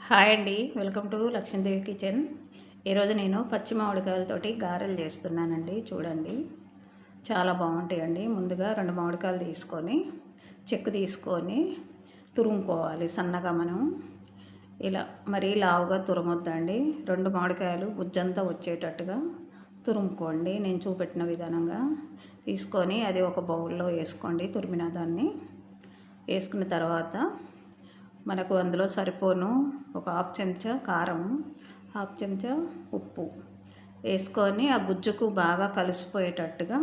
Hi అండి, welcome to Lakshmidevi kitchen. ఈరోజు నేను పచ్చి మామిడికాయలతోటి గారెలు చేస్తున్నానండి. చూడండి, చాలా బాగుంటాయండి. ముందుగా 2 మామిడికాయలు తీసుకొని చెక్కు తీసుకొని తురుముకోవాలి సన్నగా. మనం ఇలా మరీ లావుగా తురమొద్దండి. 2 మామిడికాయలు గుజ్జంతా వచ్చేటట్టుగా తురుముకోండి. నేను చూపెట్టిన విధానంగా తీసుకొని అది ఒక బౌల్లో వేసుకోండి. తురిమిన దాన్ని వేసుకున్న తర్వాత మనకు అందులో సరిపోను ఒక హాఫ్ చెంచా కారం, హాఫ్ చెంచా ఉప్పు వేసుకొని ఆ గుజ్జుకు బాగా కలిసిపోయేటట్టుగా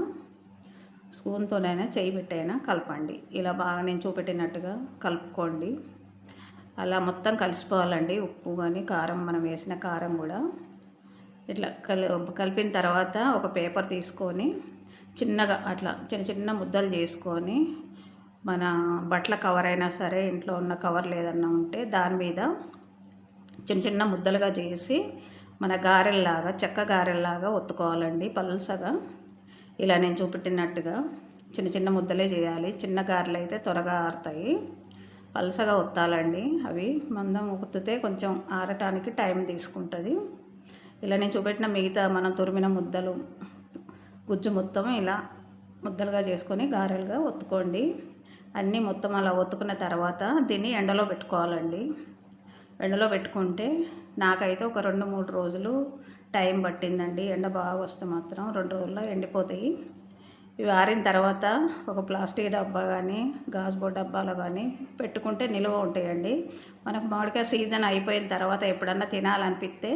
స్పూన్తోనైనా చేయి పెట్టైనా కలపండి. ఇలా బాగా నేను చూపెట్టినట్టుగా కలుపుకోండి. అలా మొత్తం కలిసిపోవాలండి. ఉప్పు కానీ కారం, మనం వేసిన కారం కూడా ఇట్లా కలిపిన తర్వాత ఒక పేపర్ తీసుకొని చిన్నగా అట్లా చిన్న చిన్న ముద్దలు చేసుకొని, మన బట్టల కవర్ అయినా సరే, ఇంట్లో ఉన్న కవర్ లేదన్నా ఉంటే దాని మీద చిన్న చిన్న ముద్దలుగా చేసి మన గారెల్లాగా, చెక్క గారెల్లాగా ఒత్తుకోవాలండి పల్సగా. ఇలా నేను చూపెట్టినట్టుగా చిన్న చిన్న ముద్దలే చేయాలి. చిన్న గారెలు అయితే త్వరగా ఆరుతాయి. పల్సగా ఒత్తాలండి. అవి మందం ఒత్తితే కొంచెం ఆరటానికి టైం తీసుకుంటుంది. ఇలా నేను చూపెట్టిన మిగతా మనం తురిమిన ముద్దలు, గుజ్జు మొత్తం ఇలా ముద్దలుగా చేసుకొని గారెలుగా ఒత్తుకోండి. అన్నీ మొత్తం అలా ఒత్తుకున్న తర్వాత దీన్ని ఎండలో పెట్టుకోవాలండి. ఎండలో పెట్టుకుంటే నాకైతే ఒక 2-3 రోజులు టైం పట్టిందండి. ఎండ బాగా వస్తే మాత్రం 2 రోజుల్లో ఎండిపోతాయి. ఇవి ఆరిన తర్వాత ఒక ప్లాస్టిక్ డబ్బా కానీ, గాజు డబ్బాలో కానీ పెట్టుకుంటే నిల్వ ఉంటాయండి. మనకు మామిడికాయ సీజన్ అయిపోయిన తర్వాత ఎప్పుడన్నా తినాలనిపిస్తే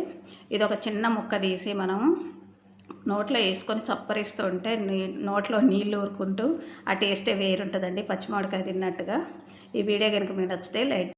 ఇది ఒక చిన్న ముక్క తీసి మనం నోట్లో వేసుకొని చప్పరిస్తుంటే నోట్లో నీళ్ళు ఊరుకుంటూ ఆ టేస్టే వేరుంటుందండి, పచ్చి మామిడికాయ తిన్నట్టుగా. ఈ వీడియో కనుక మీకు నచ్చితే లైక్